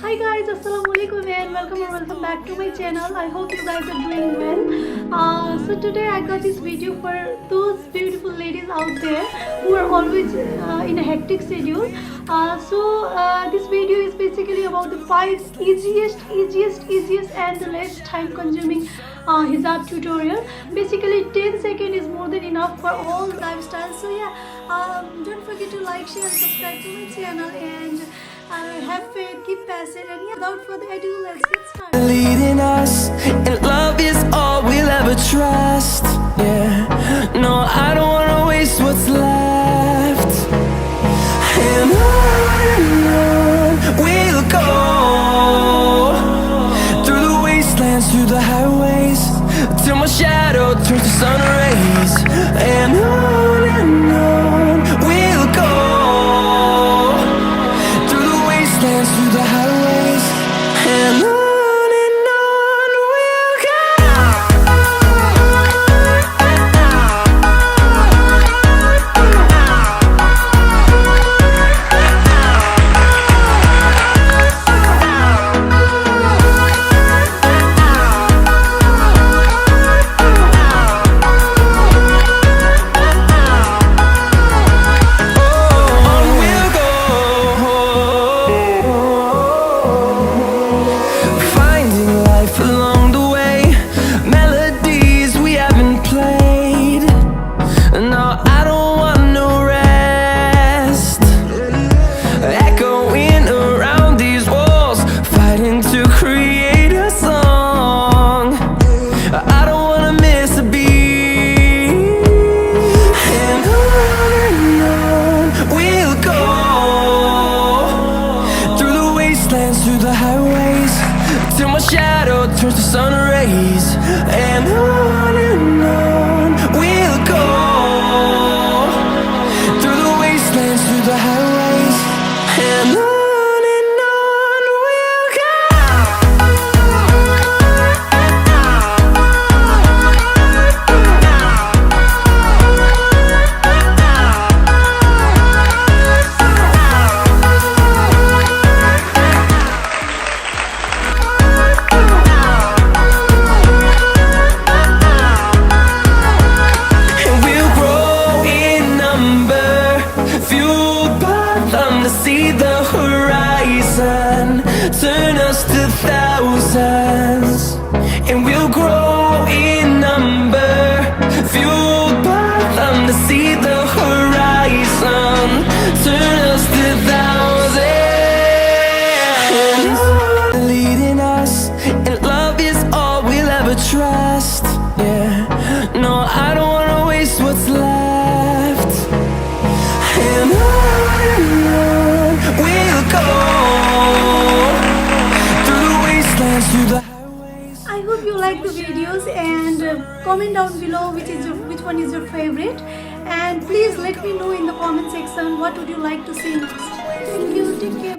Hi guys, assalamualaikum and welcome back to my channel. I hope you guys are doing well. So today I got this video for those beautiful ladies out there who are always in a hectic schedule. This video is basically about the 5 easiest and the less time consuming hijab tutorial. Basically 10 seconds is more than enough for all lifestyles. So yeah, don't forget to like, share and subscribe to my channel, and have faith, keep passion, and yeah, without further ado, let's get started. Leading us, and love is all we'll ever trust. Yeah, no, I don't wanna waste what's left. And on we'll go, through the wastelands, through the highways, till my shadow turns to sun rays. And on we'll go, through the highways, and on we'll go. Through the highways, till my shadow turns to sun rays. And on we'll go, through the wastelands, through the highways, and on we'll go. See the horizon turn us to thousands, and we'll grow in number, fueled by them to see the horizon turn us to thousands. Leading us, and love is all we'll ever trust. Yeah, no, I don't wanna waste what's left. And we'll go, through the wastelands, through the highways. I hope you like the videos, and comment down below which one is your favorite, and please let me know in the comment section what would you like to see next. Thank you, take care.